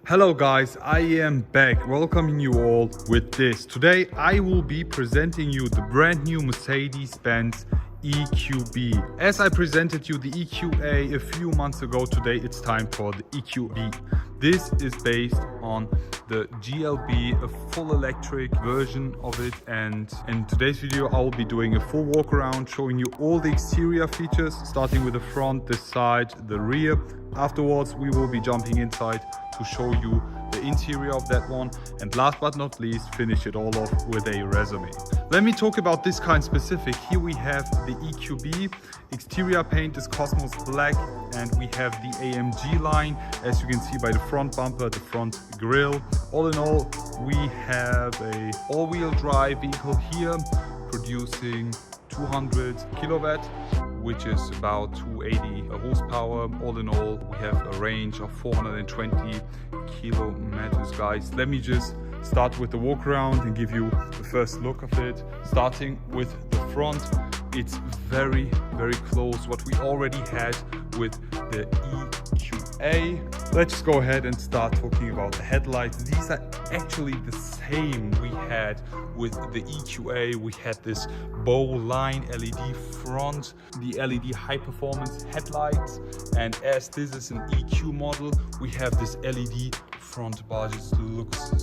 Hello guys, I am back welcoming you all with this. Today I will be presenting you the brand new Mercedes-Benz EQB. As I presented you the EQA a few months ago, today it's time for the EQB. This is based on the GLB, a full electric version of it, and in today's video I will be doing a full walk around showing you all the exterior features, starting with the front, the side, the rear. Afterwards we will be jumping inside to show you the interior of that one, and last but not least finish it all off with a resume. Let me talk about this car in specific. Here we have the EQB. Exterior paint is Cosmos Black, and we have the AMG Line, as you can see by the front bumper, the front grille. All in all, we have a all-wheel drive vehicle here producing 200 kilowatt, which is about 280 horsepower. All in all, we have a range of 420 kilometers, guys. Let me just start with the walk around and give you the first look of it. Starting with the front, it's very close what we already had with the EQA. Let's just go ahead and start talking about the headlights. These are actually the same we had with the EQA. We had this bow line LED front, the LED high performance headlights, and as this is an EQ model, we have this LED front bar. Just looks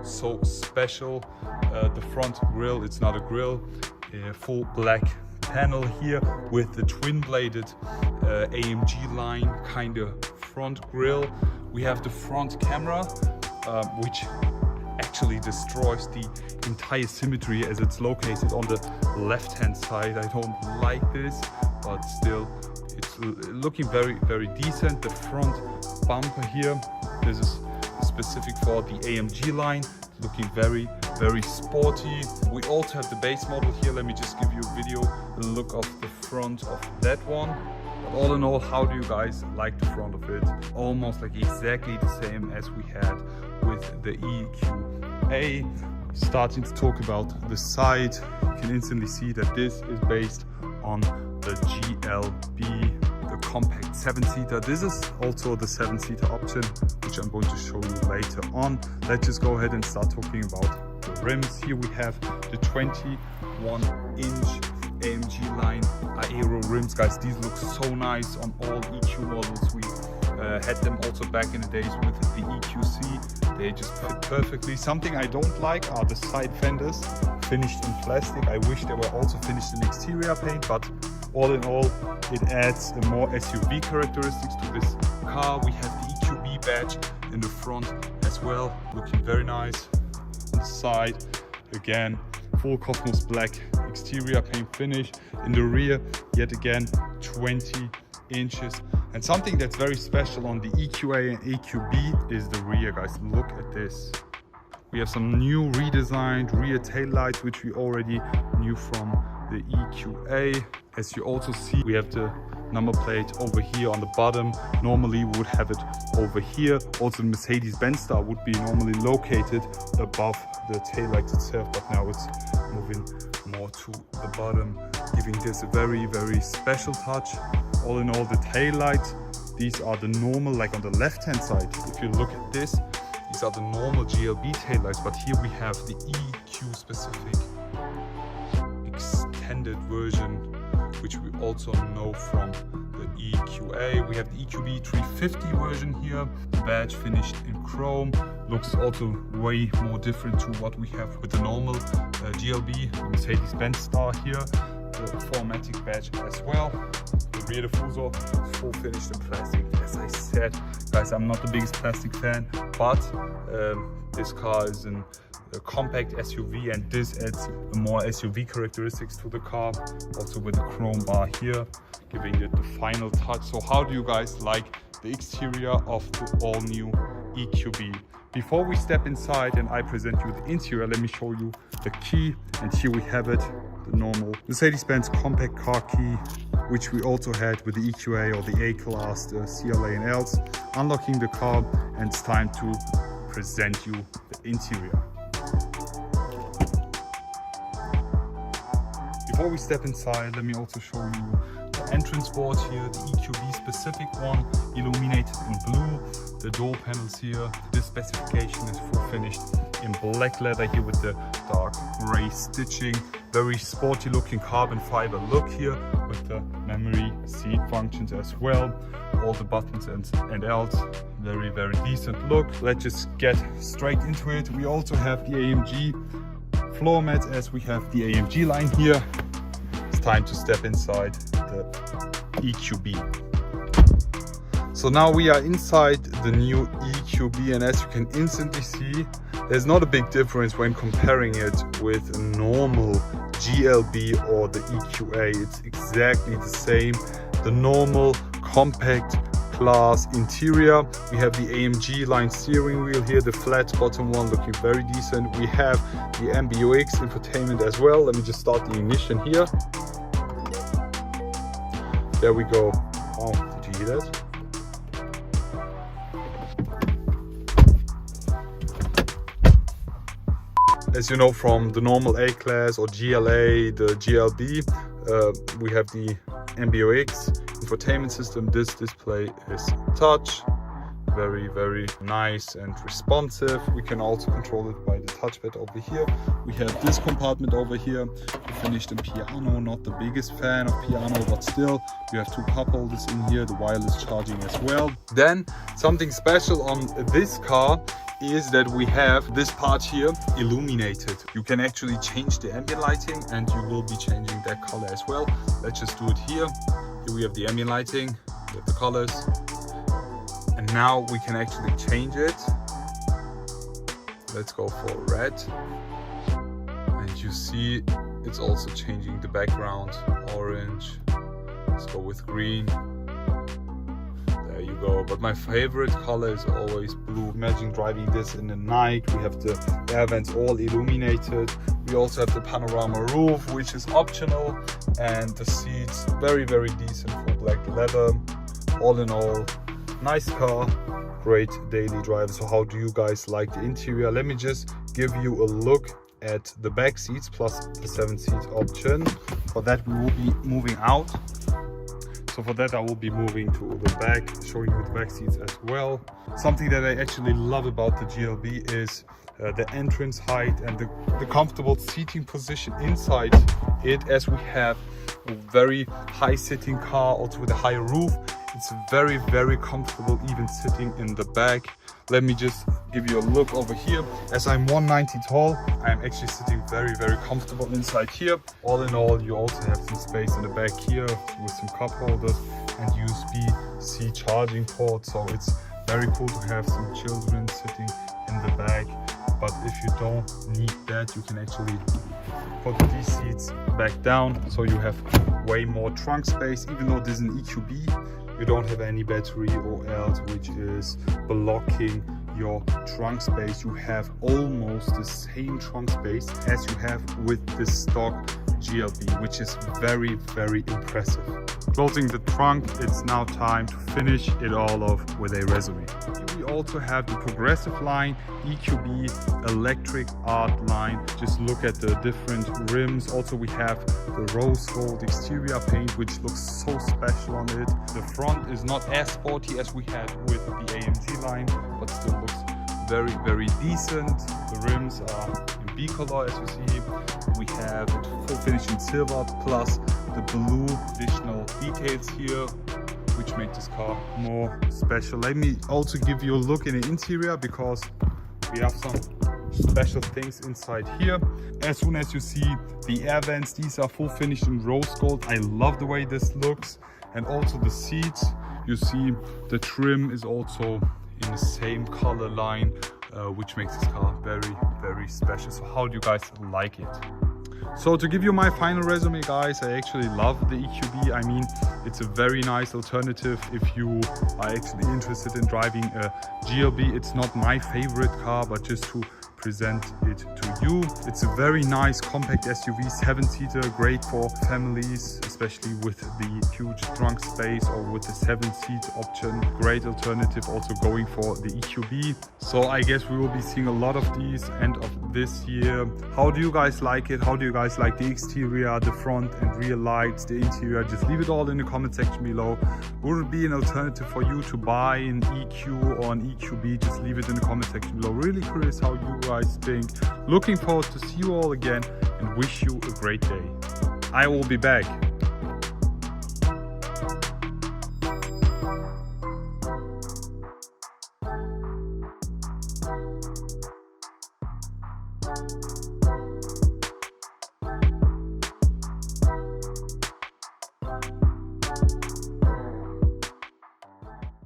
so special. The front grille, it's not a grille, full black panel here with the twin bladed AMG Line kind of front grille. We have the front camera, which actually destroys the entire symmetry as it's located on the left hand side. I don't like this, but still it's looking very decent. The front bumper here, this is specific for the AMG Line, looking very sporty. We also have the base model here. Let me just give you a video, a look of the front of that one. But all in all, how do you guys like the front of it? Almost like exactly the same as we had with the EQA. Starting to talk about the side, you can instantly see that this is based on the GLB, the compact 7-seater. This is also the 7-seater option, which I'm going to show you later on. Let's just go ahead and start talking about the rims. Here we have the 21-inch AMG Line aero rims, guys. These look so nice on all EQ models. We had them also back in the days with the EQC. They just fit perfectly. Something I don't like are the side fenders finished in plastic. I wish they were also finished in exterior paint, but all in all, it adds a more SUV characteristics to this car. We have the EQB badge in the front as well, looking very nice. On the side, again, full Cosmos Black exterior paint finish. In the rear, yet again, 20 inches. And something that's very special on the EQA and EQB is the rear, guys. Look at this. We have some new redesigned rear taillights, which we already knew from the EQA. As you also see, we have the number plate over here on the bottom. Normally we would have it over here. Also the Mercedes-Benz star would be normally located above the taillights itself, but now it's moving more to the bottom, giving this a very special touch. All in all, the taillights, these are the normal, like on the left hand side, if you look at this, these are the normal GLB taillights, but here we have the EQ specific extended version, which we also know from the EQA. We have the EQB 350 version here, the badge finished in chrome. Looks also way more different to what we have with the normal GLB, the Mercedes-Benz star here. The 4MATIC badge as well. The rear diffuser is full finished in plastic. As I said, guys, I'm not the biggest plastic fan, but this car is a compact SUV, and this adds more SUV characteristics to the car. Also with the chrome bar here, giving it the final touch. So how do you guys like the exterior of the all new EQB? Before we step inside and I present you the interior, let me show you the key. And here we have it, the normal Mercedes-Benz compact car key, which we also had with the EQA or the A-Class, the CLA and Ls. Unlocking the car, and it's time to present you the interior. Before we step inside, let me also show you the entrance board here, the EQB specific one, illuminated in blue. the door panels here. This specification is full finished in black leather here with the dark gray stitching. Very sporty looking carbon fiber look here with the memory seat functions as well. All the buttons and else. Very, very decent look. Let's just get straight into it. We also have the AMG floor mats as we have the AMG line here. It's time to step inside the EQB. So now we are inside the new EQB, and as you can instantly see, there's not a big difference when comparing it with a normal GLB or the EQA. It's exactly the same. The normal compact class interior. We have the AMG line steering wheel here, the flat bottom one looking very decent. We have the MBUX infotainment as well. Let me just start the ignition here. There we go. Oh, did you hear that? As you know from the normal A-Class or GLA, the GLB, we have the MBUX infotainment system. This display is touch, very, very nice and responsive. We can also control it by the touchpad over here. We have this compartment over here. We finished in piano, not the biggest fan of piano, but still we have two cup holders in here, the wireless charging as well. Then something special on this car is that we have this part here illuminated. You can actually change the ambient lighting and you will be changing that color as well. Let's just do it here. Here we have the ambient lighting, we have the colors, and now we can actually change it. Let's go for red, and you see it's also changing the background, orange. Let's go with green. There you go. But my favorite color is always blue. Imagine driving this in the night. We have the air vents all illuminated. We also have the panorama roof, which is optional, and the seats very, very decent for black leather. All in all, nice car, great daily driver. So how do you guys like the interior? Let me just give you a look at the back seats plus the 7-seat option. For that we will be moving out. So for that I will be moving to the back, showing you the back seats as well. Something that I actually love about the GLB is the entrance height and the comfortable seating position inside it, as we have a very high sitting car, also with a higher roof. It's very, very comfortable even sitting in the back. Let me just give you a look over here. As I'm 190 tall, I'm actually sitting very, very comfortable inside here. All in all, you also have some space in the back here with some cup holders and USB-C charging port. So it's very cool to have some children sitting in the back. But if you don't need that, you can actually put these seats back down. So you have way more trunk space. Even though this is an EQB, you don't have any battery or else which is blocking your trunk space. You have almost the same trunk space as you have with the stock GLB, which is very, very impressive. Closing the trunk, it's now time to finish it all off with a resume. We also have the progressive line, EQB electric art line. Just look at the different rims. Also we have the rose gold exterior paint, which looks so special on it. The front is not as sporty as we had with the AMG line, but still looks very, very decent. The rims are in B color, as you see. We have it full finish in silver plus the blue additional details here, which make this car more special. Let me also give you a look in the interior, because we have some special things inside here. As soon as you see the air vents, these are full finished in rose gold. I love the way this looks. And also the seats, you see the trim is also in the same color line, which makes this car very, very special. So how do you guys like it? So to give you my final resume, guys, I actually love the EQB. I mean, it's a very nice alternative if you are actually interested in driving a GLB. It's not my favorite car, but just to present it to you. It's a very nice compact SUV, 7-seater, great for families, especially with the huge trunk space or with the 7-seat option. Great alternative also going for the EQB. So I guess we will be seeing a lot of these end of this year. How do you guys like it? How do you guys like the exterior, the front and rear lights, the interior? Just leave it all in the comment section below. Would it be an alternative for you to buy an EQ or an EQB? Just leave it in the comment section below. Really curious how you guys think. Looking forward to see you all again and wish you a great day. I will be back.